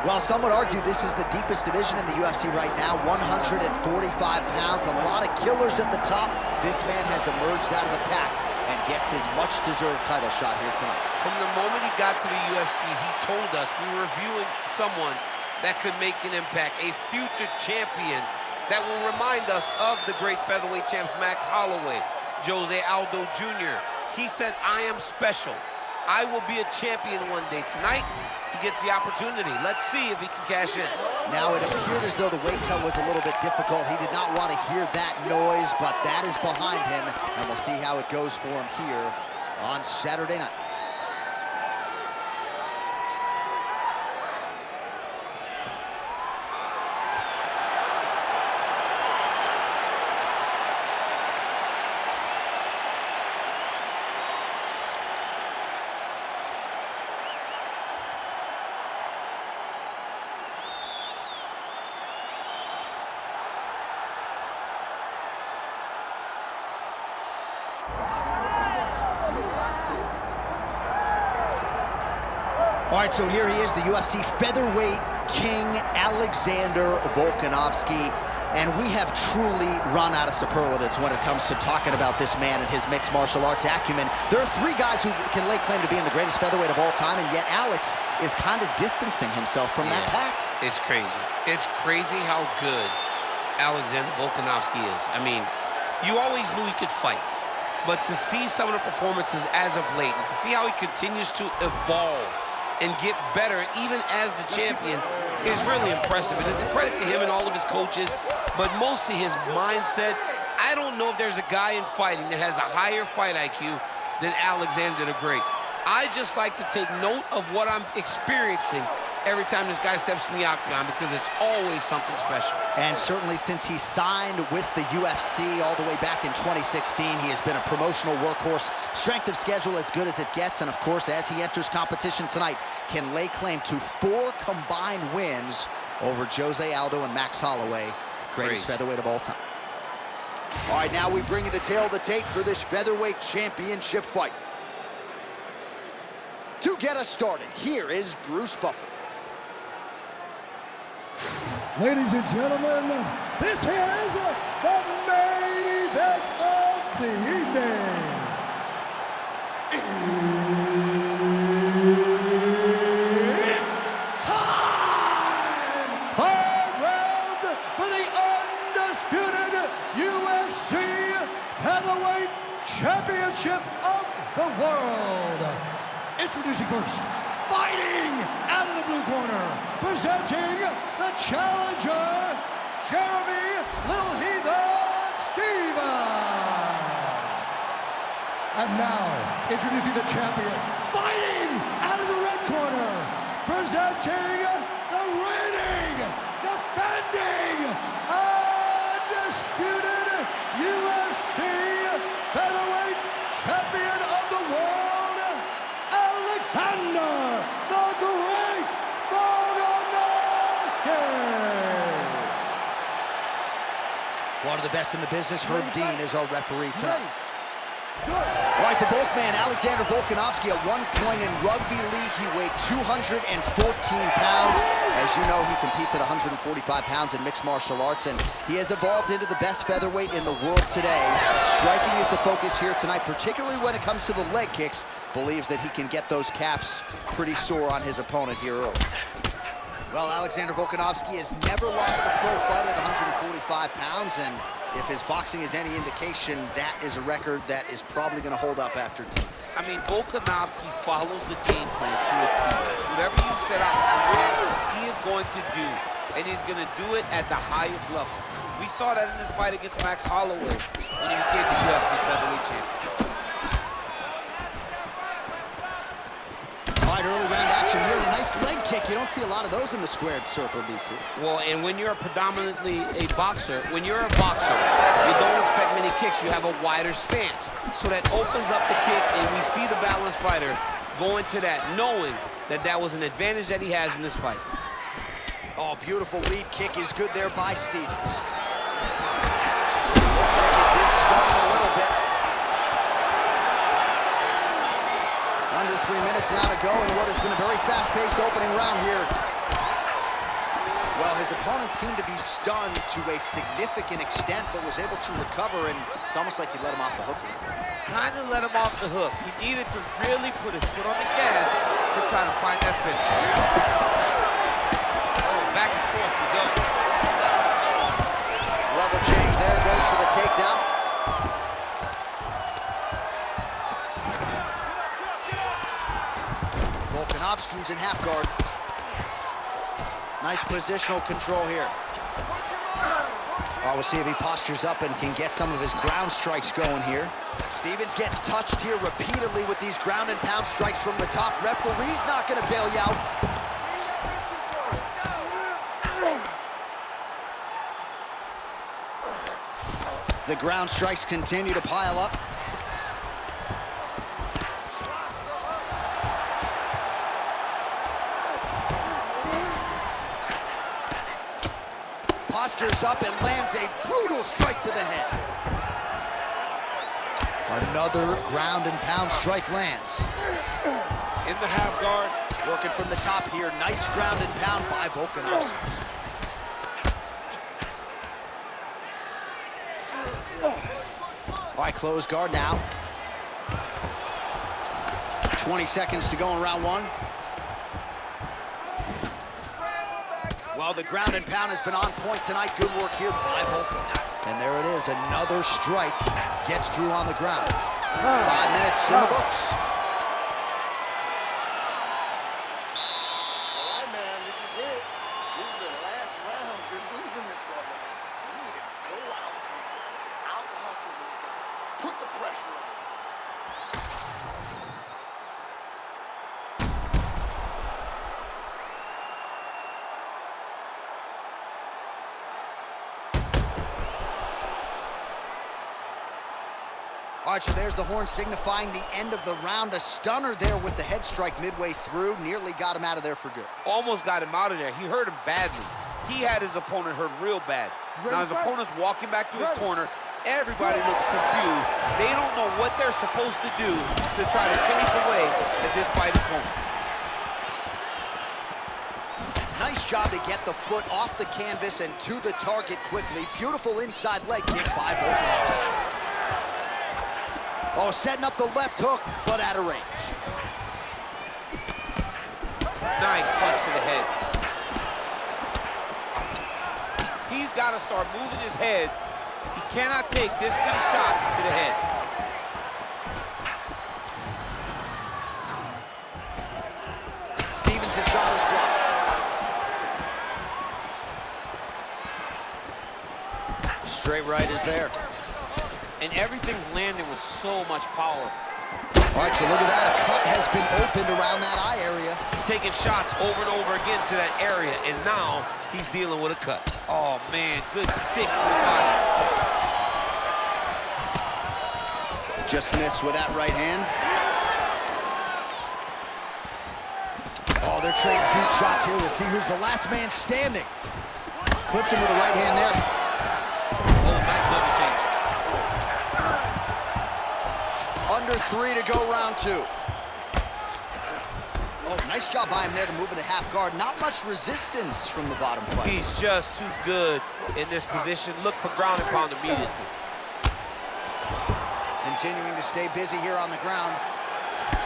Well, some would argue this is the deepest division in the UFC right now, 145 pounds, a lot of killers at the top. This man has emerged out of the pack and gets his much-deserved title shot here tonight. From the moment he got to the UFC, he told us we were viewing someone that could make an impact, a future champion that will remind us of the great featherweight champs Max Holloway, Jose Aldo Jr. He said, I am special. I will be a champion one day. Tonight, he gets the opportunity. Let's see if he can cash in. Now, it appeared as though the weight cut was a little bit difficult. He did not want to hear that noise, but that is behind him, and we'll see how it goes for him here on Saturday night. All right, so here he is, the UFC featherweight king, Alexander Volkanovski. And we have truly run out of superlatives when it comes to talking about this man and his mixed martial arts acumen. There are three guys who can lay claim to being the greatest featherweight of all time, and yet Alex is kind of distancing himself from that pack. It's crazy. It's crazy how good Alexander Volkanovski is. I mean, you always knew he could fight. But to see some of the performances as of late, and to see how he continues to evolve and get better even as the champion is really impressive. And it's a credit to him and all of his coaches, but mostly his mindset. I don't know if there's a guy in fighting that has a higher fight IQ than Alexander the Great. I just like to take note of what I'm experiencing every time this guy steps in the octagon, because it's always something special. And certainly since he signed with the UFC all the way back in 2016, he has been a promotional workhorse, strength of schedule as good as it gets, and of course, as he enters competition tonight, can lay claim to 4 combined wins over Jose Aldo and Max Holloway, greatest featherweight of all time. All right, now we bring you the tale of the tape for this featherweight championship fight. To get us started, here is Bruce Buffer. Ladies and gentlemen, this is the main event of the evening. It's time! 5 rounds for the undisputed UFC Heavyweight Championship of the world. Introducing first, fighting out of the blue corner, presenting the challenger, Jeremy Little Heathen Stevens. And now, introducing the champion, fighting out of the red corner, presenting the reigning, defending, undisputed UFC featherweight champion of the world, Alexander the Great Volkanovski. One of the best in the business, Herb Dean, is our referee tonight. All right, the Volkman, Alexander Volkanovski, at one point in rugby league, he weighed 214 pounds. As you know, he competes at 145 pounds in mixed martial arts, and he has evolved into the best featherweight in the world today. Striking is the focus here tonight, particularly when it comes to the leg kicks. Believes that he can get those calves pretty sore on his opponent here early. Well, Alexander Volkanovski has never lost a pro fight at 145 pounds, and if his boxing is any indication, that is a record that is probably going to hold up after tonight. I mean, Volkanovski follows the game plan to a T. Whatever you set out to win, he is going to do, and he's going to do it at the highest level. We saw that in this fight against Max Holloway when he became the UFC featherweight champion. All right, early round action here. A nice leg kick. You don't see a lot of those in the squared circle, DC. Well, and when you're predominantly a boxer, you don't expect many kicks. You have a wider stance. So that opens up the kick, and we see the balanced fighter go into that, knowing that that was an advantage that he has in this fight. Oh, beautiful lead kick is good there by Stevens. Looked like it did stun him a little bit. Under 3 minutes now to go in what has been a very fast-paced opening round here. his opponent seemed to be stunned to a significant extent, but was able to recover, and it's almost like he let him off the hook. Kind of let him off the hook. He needed to really put his foot on the gas to try to find that finish. Oh, back and forth we go. Level change there, goes for the takedown. Volkanovski's in half guard. Nice positional control here. We'll see if he postures up and can get some of his ground strikes going here. Stevens getting touched here repeatedly with these ground and pound strikes from the top. Referee's not going to bail you out. The ground strikes continue to pile up. Postures up and lands a brutal strike to the head. Another ground and pound strike lands. In the half guard. Working from the top here. Nice ground and pound by Volkanovski. All right, close guard now. 20 seconds to go in round one. Well, the ground and pound has been on point tonight. Good work here by Volkanovski. And there it is, another strike gets through on the ground. 5 minutes in the books. All right, man, this is it. This is the last round. You're losing this one, man. You need to go out there, out-hustle this guy, put the pressure on him. All right, so there's the horn signifying the end of the round. A stunner there with the head strike midway through. Nearly got him out of there for good. Almost got him out of there. He hurt him badly. He had his opponent hurt real bad. Now his opponent's walking back to his corner. Everybody looks confused. They don't know what they're supposed to do to try to change the way that this fight is going. Nice job to get the foot off the canvas and to the target quickly. Beautiful inside leg kick by Volkanovski. Oh, setting up the left hook, but out of range. Nice punch to the head. He's got to start moving his head. He cannot take this many shots to the head. Stevens' shot is blocked. Straight right is there. And everything's landing with so much power. All right, so look at that. A cut has been opened around that eye area. He's taking shots over and over again to that area, and now he's dealing with a cut. Oh, man, good stick to the body. Just missed with that right hand. Oh, they're trading boot shots here. We'll see who's the last man standing. Clipped him with the right hand there. Oh, nice level change. Under 3 to go, round 2. Oh, nice job by him there to move into half guard. Not much resistance from the bottom fight. He's just too good in this position. Look for ground and pound immediately. Continuing to stay busy here on the ground.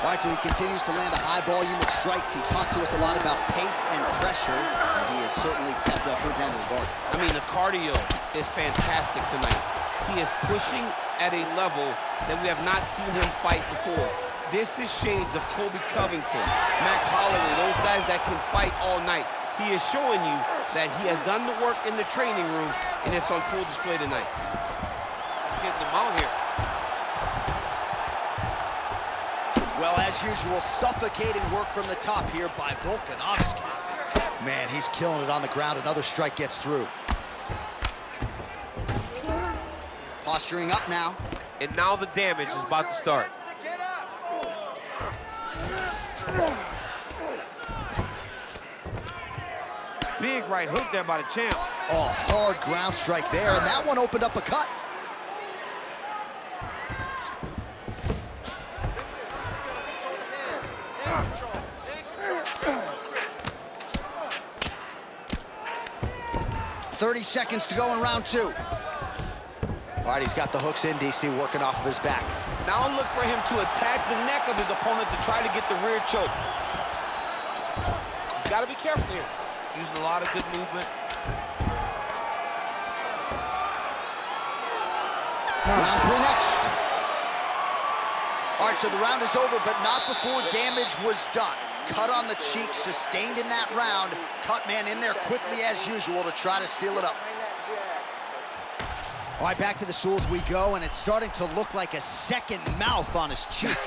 All right, so he continues to land a high volume of strikes. He talked to us a lot about pace and pressure, and he has certainly kept up his end of the bargain. I mean, the cardio is fantastic tonight. He is pushing at a level that we have not seen him fight before. This is shades of Kobe Covington, Max Holloway, those guys that can fight all night. He is showing you that he has done the work in the training room, and it's on full display tonight. Getting them out here. Well, as usual, suffocating work from the top here by Volkanovski. Man, he's killing it on the ground. Another strike gets through. Posturing up now. And now the damage is about to start. Big right hook there by the champ. Oh, hard ground strike there, and that one opened up a cut. 30 seconds to go in round 2. All right, he's got the hooks in, DC, working off of his back. Now look for him to attack the neck of his opponent to try to get the rear choke. He's got to be careful here. Using a lot of good movement. Round 3 next. All right, so the round is over, but not before damage was done. Cut on the cheek, sustained in that round. Cut man in there quickly as usual to try to seal it up. All right, back to the stools we go, and it's starting to look like a second mouth on his cheek.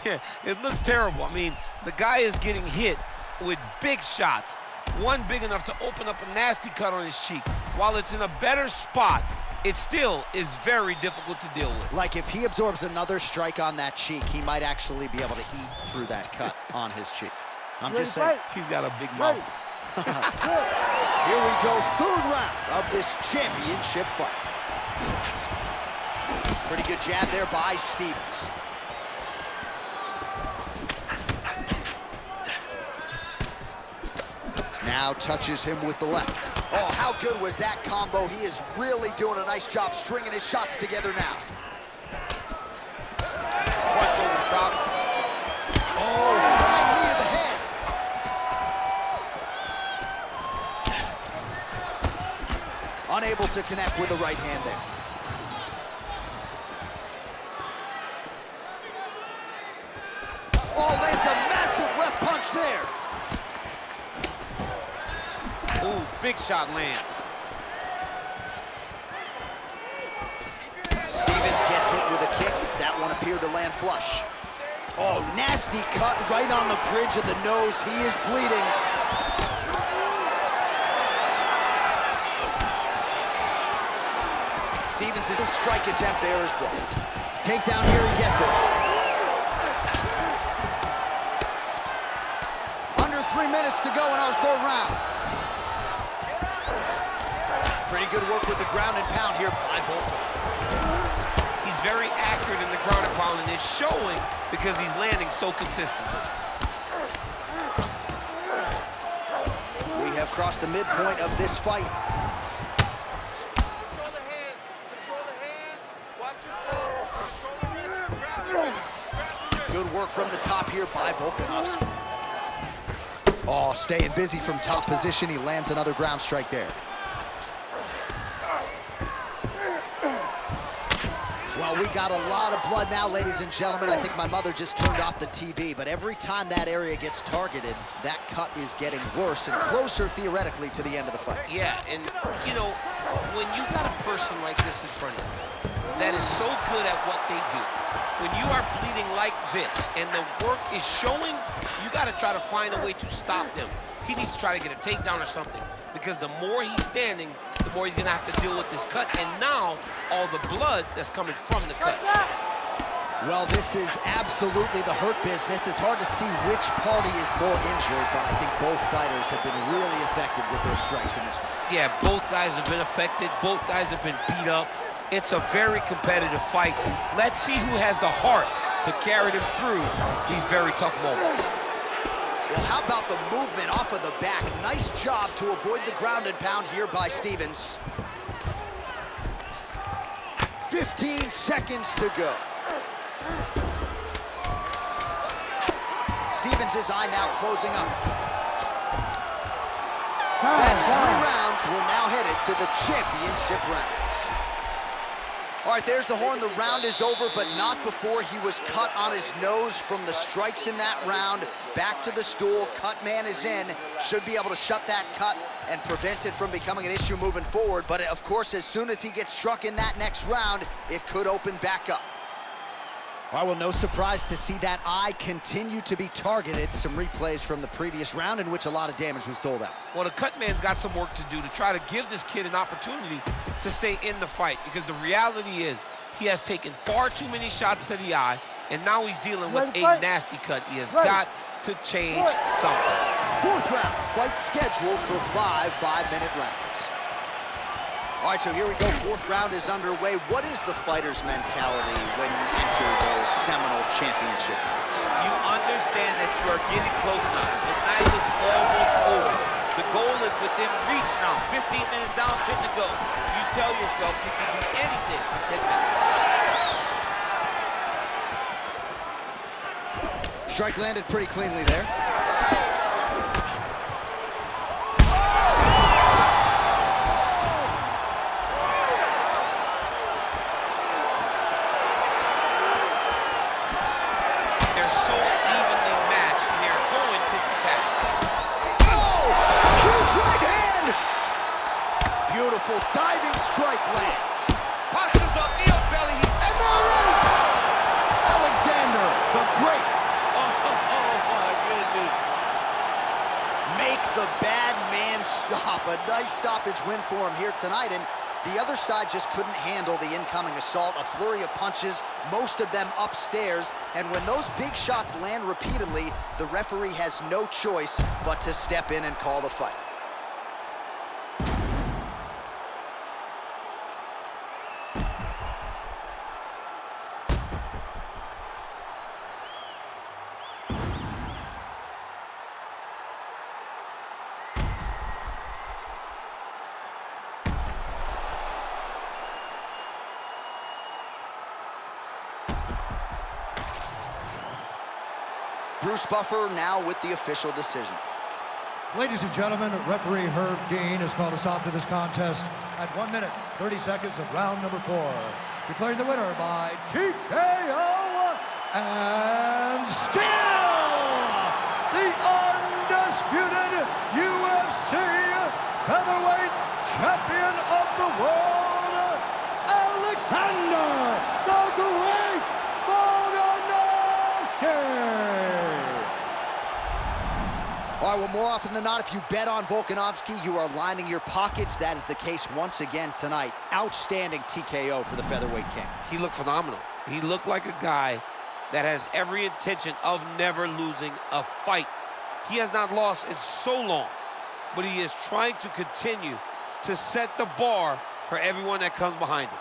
Yeah, it looks terrible. I mean, the guy is getting hit with big shots. One big enough to open up a nasty cut on his cheek. While it's in a better spot, it still is very difficult to deal with. Like, if he absorbs another strike on that cheek, he might actually be able to eat through that cut on his cheek. I'm just saying. He's got a big mouth. Here we go, 3rd round of this championship fight. Pretty good jab there by Stevens. Now touches him with the left. Oh, how good was that combo? He is really doing a nice job stringing his shots together now. Punch over the top. Oh, flying knee to the head. Unable to connect with the right hand there. Oh, lands a massive left punch there. Ooh, big shot lands. Stevens gets hit with a kick. That one appeared to land flush. Oh, nasty cut right on the bridge of the nose. He is bleeding. Stevens' strike attempt there is blocked. Takedown here, he gets it. Under 3 minutes to go in our 3rd round. Pretty good work with the ground and pound here by Volkov. He's very accurate in the ground and pound, and it's showing because he's landing so consistently. We have crossed the midpoint of this fight. Control the hands. Control the hands. Watch yourself. Control the wrist. Grab the wrist. Grab the wrist. Good work from the top here by Volkanovski. Oh, staying busy from top position. He lands another ground strike there. Well, we got a lot of blood now, ladies and gentlemen. I think my mother just turned off the TV, but every time that area gets targeted, that cut is getting worse and closer, theoretically, to the end of the fight. Yeah, and, you know, when you got a person like this in front of you that is so good at what they do, when you are bleeding like this and the work is showing, you got to try to find a way to stop them. He needs to try to get a takedown or something, because the more he's standing, the more he's going to have to deal with this cut, and now all the blood that's coming from the cut. Well, this is absolutely the hurt business. It's hard to see which party is more injured, but I think both fighters have been really effective with their strikes in this one. Yeah, both guys have been affected. Both guys have been beat up. It's a very competitive fight. Let's see who has the heart to carry them through these very tough moments. Well, how about the movement off of the back? Nice job to avoid the ground and pound here by Stevens. 15 seconds to go. Stevens' eye now closing up. That's 3 rounds. We're now headed to the championship rounds. All right, there's the horn. The round is over, but not before he was cut on his nose from the strikes in that round. Back to the stool. Cut man is in. Should be able to shut that cut and prevent it from becoming an issue moving forward. But, of course, as soon as he gets struck in that next round, it could open back up. All right, well, no surprise to see that eye continue to be targeted. Some replays from the previous round in which a lot of damage was doled out. Well, the cut man's got some work to do to try to give this kid an opportunity to stay in the fight, because the reality is he has taken far too many shots to the eye, and now he's dealing with a nasty cut. He has got to change something. 4th round, fight scheduled for 5 5-minute rounds. All right, so here we go. 4th round is underway. What is the fighter's mentality when you enter those seminal championship rounds? You understand that you are getting close now. It's not even almost over. The goal is within reach now. 15 minutes down, 10 to go. You tell yourself you can do anything for 10 minutes. Strike landed pretty cleanly there. They're so evenly matched, and they're going tit-for-tat. Oh! Huge right hand! Beautiful diving strike lands. Postures up, Neil's belly. And there it is! Alexander the Great. Oh, my goodness. Make the bad man stop. A nice stoppage win for him here tonight, and the other side just couldn't handle the incoming assault. A flurry of punches, most of them upstairs, and when those big shots land repeatedly, the referee has no choice but to step in and call the fight. Bruce Buffer now with the official decision. Ladies and gentlemen, referee Herb Dean has called a stop to this contest at 1 minute, 30 seconds of round number 4. Declaring the winner by TKO and still the undisputed UFC featherweight champion of the world, Alexander the Great Volkanovski. All right, well, more often than not, if you bet on Volkanovski, you are lining your pockets. That is the case once again tonight. Outstanding TKO for the featherweight king. He looked phenomenal. He looked like a guy that has every intention of never losing a fight. He has not lost in so long, but he is trying to continue to set the bar for everyone that comes behind him.